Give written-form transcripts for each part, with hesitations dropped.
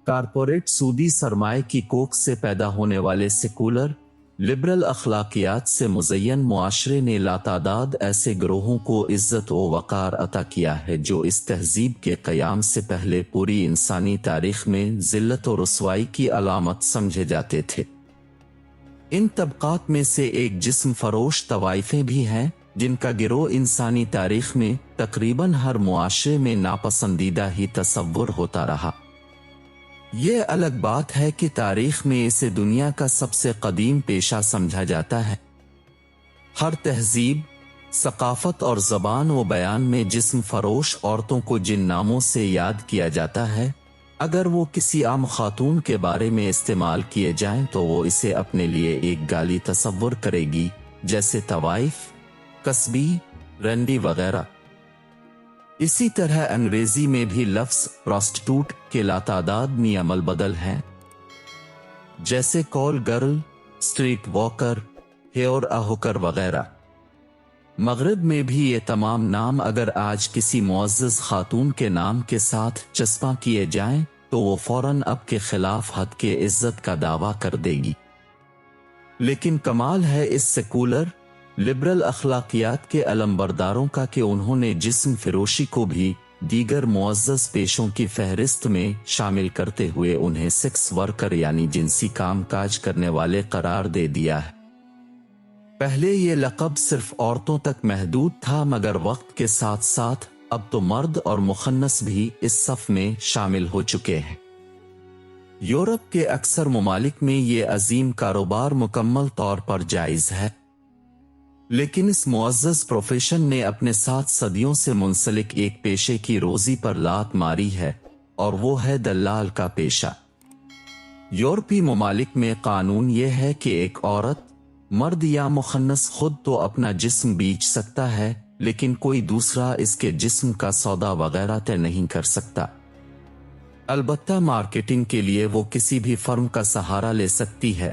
Corporate सूदी सरमाए की कोख से पैदा होने वाले सेकुलर लिबरल अखलाकियात से मुज़य्यन मुआशरे ने लातादाद ऐसे ग्रोहों को इज्जत व वक़ार अता किया है जो इस तहजीब के क़याम से पहले पूरी इंसानी तारीख में ज़िल्लत और रुसवाई की अलामत समझे जाते थे। इन तबक़ात में से एक जिस्म फरोश तवाइफें भी हैं जिनका गिरोह इंसानी तारीख में तकरीबन हर मुआशरे में नापसंदीदा ही तसव्वुर होता रहा। ये अलग बात है कि तारीख में इसे दुनिया का सबसे कदीम पेशा समझा जाता है। हर तहजीब, सकाफत और ज़बान व बयान में जिस्म फरोश औरतों को जिन नामों से याद किया जाता है, अगर वो किसी आम खातून के बारे में इस्तेमाल किए जाएं तो वो इसे अपने लिए एक गाली तसव्वुर करेगी, जैसे तवाइफ, कस्बी, रंडी वगैरह। इसी तरह अंग्रेजी में भी लफ्ज़ प्रोस्टिट्यूट के लातादाद नियमल बदल हैं, जैसे call girl, street walker, here a hooker वगैरह। मगरिब में भी ये तमाम नाम अगर आज किसी मुअज़्ज़ज़ खातून के नाम के साथ चस्पा किए जाएं तो वो फौरन अब के खिलाफ हद के इज्जत का दावा कर देगी। लेकिन कमाल है इस सेकुलर लिबरल अखलाकियात के अलमबरदारों का कि उन्होंने जिस्म फिरोशी को भी दीगर मुअज़्ज़ज़ पेशों की फहरिस्त में शामिल करते हुए उन्हें सेक्स वर्कर यानी जिनसी काम काज करने वाले करार दे दिया है। पहले ये लक़ब सिर्फ औरतों तक महदूद था, मगर वक्त के साथ साथ अब तो मर्द और मुखन्नस भी इस सफ में शामिल हो चुके हैं। यूरोप के अक्सर ममालिक में ये अजीम कारोबार मुकम्मल तौर पर जायज़ है, लेकिन इस मुअज़्ज़ज़ प्रोफेशन ने अपने साथ सदियों से मुंसलिक एक पेशे की रोजी पर लात मारी है, और वो है दलाल का पेशा। यूरोपीय ममालिक में कानून ये है कि एक औरत, मर्द या मुखन्नस खुद तो अपना जिस्म बेच सकता है, लेकिन कोई दूसरा इसके जिस्म का सौदा वगैरह तय नहीं कर सकता। अलबत्ता मार्केटिंग के लिए वो किसी भी फर्म का सहारा ले सकती है,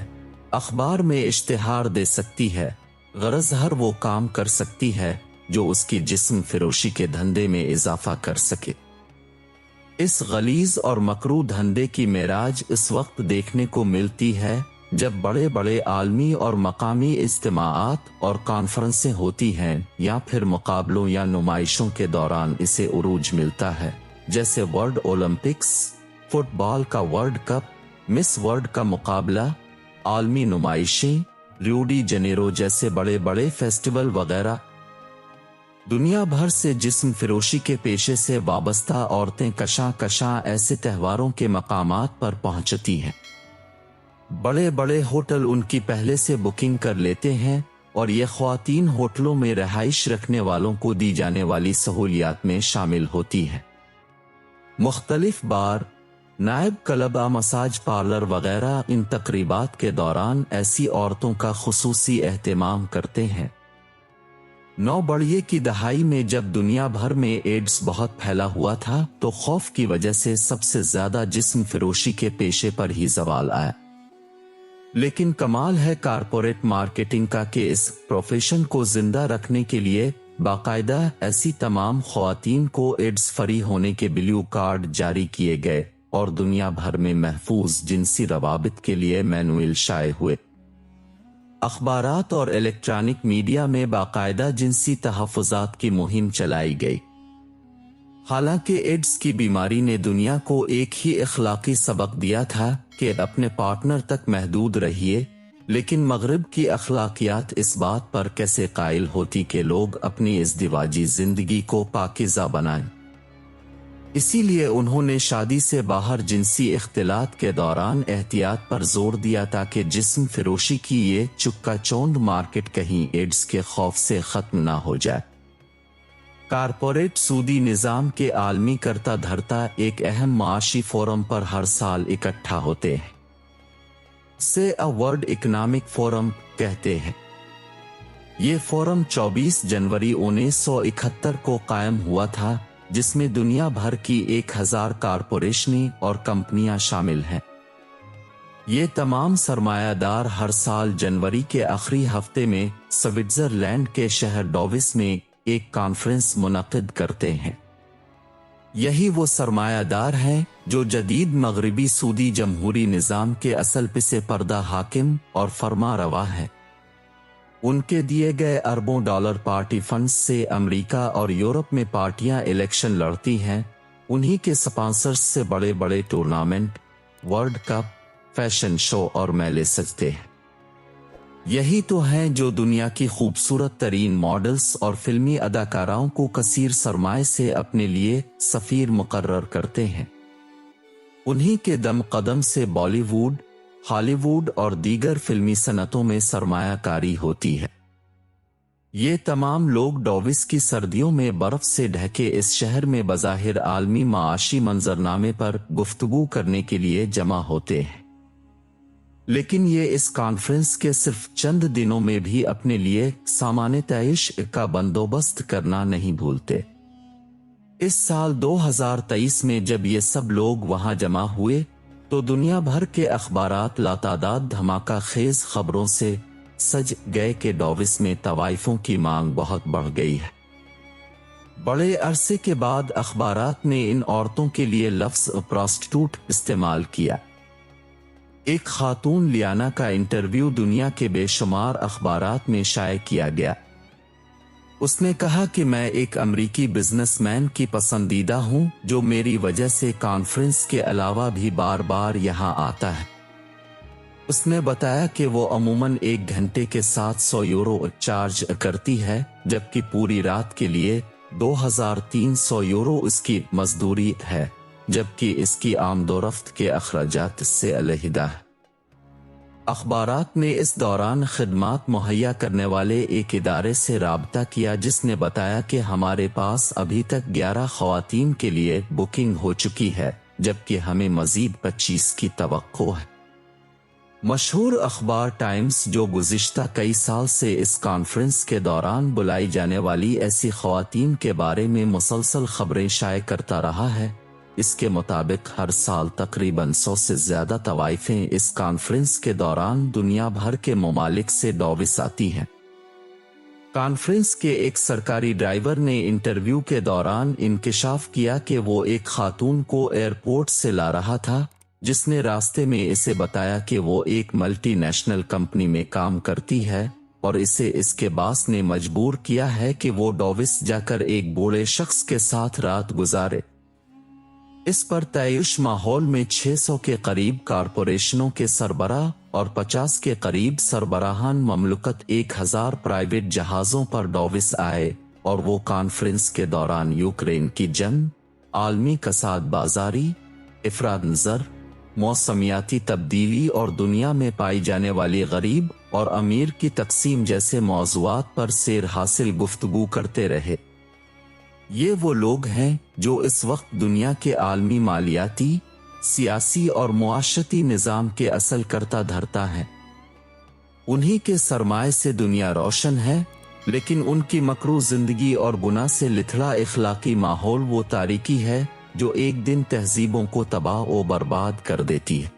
अखबार में इश्तिहार दे सकती है, गरज हर वो काम कर सकती है जो उसकी जिस्म फिरोशी के धंधे में इजाफा कर सके। इस गलीज और मकरू धंधे की मेराज इस वक्त देखने को मिलती है जब बड़े बड़े आलमी और मकामी इज्तिमाआत और कॉन्फ्रेंसें होती हैं, या फिर मुकाबलों या नुमाइशों के दौरान इसे उरूज मिलता है, जैसे वर्ल्ड ओलंपिक्स, फुटबॉल का वर्ल्ड कप, मिस वर्ल्ड का मुकाबला, आलमी नुमाइशें, रियो डी जनेरो जैसे बड़े बड़े फेस्टिवल वगैरह। दुनिया भर से जिस्म फिरोशी के पेशे से वाबस्ता औरतें कशां कशां ऐसे त्योहारों के मकामात पर पहुंचती हैं। बड़े बड़े होटल उनकी पहले से बुकिंग कर लेते हैं, और ये ख्वातीन होटलों में रहाइश रखने वालों को दी जाने वाली सहूलियात में शामिल होती हैं। मुख्तलिफ बार, नायब क्लब, मसाज पार्लर वगैरह इन तकरीबात के दौरान ऐसी औरतों का खुसूसी एहतमाम करते हैं। 9 बढ़िए की दहाई में जब दुनिया भर में एड्स बहुत फैला हुआ था तो खौफ की वजह से सबसे ज्यादा जिस्म फिरोशी के पेशे पर ही सवाल आया। लेकिन कमाल है कारपोरेट मार्केटिंग का कि इस प्रोफेशन को जिंदा रखने के लिए बाकायदा ऐसी तमाम ख्वातीन को एड्स फ्री होने के ब्लू कार्ड जारी किए गए और दुनिया भर में महफूज जिनसी रवाबित के लिए मैनुअल शाये हुए। अखबारात और इलेक्ट्रॉनिक मीडिया में बाकायदा जिनसी तहफ़्फ़ुज़ात की मुहिम चलाई गई। हालांकि एड्स की बीमारी ने दुनिया को एक ही अखलाकी सबक दिया था कि अपने पार्टनर तक महदूद रहिए, लेकिन मगरिब की अखलाकियात इस बात पर कैसे कायल होती कि लोग अपनी इज़्दिवाजी जिंदगी को पाकीज़ा बनाएं। इसीलिए उन्होंने शादी से बाहर जिनसी इख्तिलात के दौरान एहतियात पर जोर दिया ताकि जिस्म फिरोशी की ये चुक्का चौंध मार्केट कहीं एड्स के खौफ से खत्म ना हो जाए। कारपोरेट सूदी निज़ाम के आलमी करता धरता एक अहम माशी फोरम पर हर साल इकट्ठा होते हैं, से अ वर्ल्ड इकोनॉमिक फोरम कहते हैं। ये फोरम 24 जनवरी 1971 को कायम हुआ था, जिसमें दुनिया भर की 1000 कारपोरेशनें और कंपनियां शामिल हैं। ये तमाम सरमायादार हर साल जनवरी के आखिरी हफ्ते में स्विट्जरलैंड के शहर डोविस में एक कॉन्फ्रेंस मुनक्किद करते हैं। یہی وہ سرمایہ دار ہیں جو جدید مغربی سودی جمہوری نظام کے اصل پس پردہ حاکم اور فرما روا ہے۔ ان کے دیے گئے اربوں ڈالر پارٹی فنڈز سے امریکہ اور یورپ میں پارٹیاں الیکشن لڑتی ہیں، انہی کے سپانسرز سے بڑے بڑے tournament, world cup, fashion show اور میلے سجتے ہیں۔ یہی تو ہیں جو دنیا کی خوبصورت ترین ماڈلز اور فلمی اداکاراؤں کو کثیر سرمائے سے اپنے لیے سفیر مقرر کرتے ہیں۔ انہی کے دم قدم سے بالی ووڈ، ہالی ووڈ اور دیگر فلمی صنعتوں میں سرمایہ کاری ہوتی ہے۔ یہ تمام لوگ ڈاووس کی سردیوں میں برف سے ڈھکے اس شہر میں بظاہر عالمی معاشی منظرنامے پر گفتگو کرنے کے لیے جمع ہوتے ہیں، لیکن یہ اس کانفرنس کے صرف چند دنوں میں بھی اپنے لیے سامان تعیش کا بندوبست کرنا نہیں بھولتے۔ اس سال 2023 میں جب یہ سب لوگ وہاں جمع ہوئے تو دنیا بھر کے اخبارات لاتعداد دھماکہ خیز خبروں سے سج گئے کہ ڈاووس میں طوائفوں کی مانگ بہت بڑھ گئی ہے۔ بڑے عرصے کے بعد اخبارات نے ان عورتوں کے لیے لفظ پراسٹیٹیوٹ استعمال کیا۔ ایک خاتون لیانا کا انٹرویو دنیا کے بے شمار اخبارات میں شائع کیا گیا۔ اس نے کہا کہ میں ایک امریکی بزنس مین کی پسندیدہ ہوں جو میری وجہ سے کانفرنس کے علاوہ بھی بار بار یہاں آتا ہے۔ اس نے بتایا کہ وہ عموماً 1 گھنٹے کے 700 یورو چارج کرتی ہے، جبکہ پوری رات کے لیے 2300 یورو اس کی مزدوری ہے، جبکہ اس کی آمد و رفت کے اخراجات سے علیحدہ ہے۔ اخبارات نے اس دوران خدمات مہیا کرنے والے ایک ادارے سے رابطہ کیا جس نے بتایا کہ ہمارے پاس ابھی تک 11 خواتین کے لیے بکنگ ہو چکی ہے، جبکہ ہمیں مزید 25 کی توقع ہے۔ مشہور اخبار ٹائمز، جو گزشتہ کئی سال سے اس کانفرنس کے دوران بلائی جانے والی ایسی خواتین کے بارے میں مسلسل خبریں شائع کرتا رہا ہے، اس کے مطابق ہر سال تقریباً 100 سے زیادہ طوائفیں اس کانفرنس کے دوران دنیا بھر کے ممالک سے ڈاووس آتی ہیں۔ کانفرنس کے ایک سرکاری ڈرائیور نے انٹرویو کے دوران انکشاف کیا کہ وہ ایک خاتون کو ایئرپورٹ سے لا رہا تھا، جس نے راستے میں اسے بتایا کہ وہ ایک ملٹی نیشنل کمپنی میں کام کرتی ہے اور اسے اس کے باس نے مجبور کیا ہے کہ وہ ڈاووس جا کر ایک بوڑھے شخص کے ساتھ رات گزارے۔ اس پر تعیش ماحول میں 600 کے قریب کارپوریشنوں کے سربراہ اور 50 کے قریب سربراہان مملکت 1000 پرائیویٹ جہازوں پر ڈاووس آئے، اور وہ کانفرنس کے دوران یوکرین کی جنگ، عالمی کساد بازاری، افراد زر، موسمیاتی تبدیلی اور دنیا میں پائی جانے والی غریب اور امیر کی تقسیم جیسے موضوعات پر سیر حاصل گفتگو کرتے رہے۔ یہ وہ لوگ ہیں جو اس وقت دنیا کے عالمی مالیاتی، سیاسی اور معاشرتی نظام کے اصل کرتا دھرتا ہیں۔ انہی کے سرمائے سے دنیا روشن ہے، لیکن ان کی مکروہ زندگی اور گناہ سے لتھڑا اخلاقی ماحول وہ تاریکی ہے جو ایک دن تہذیبوں کو تباہ و برباد کر دیتی ہے۔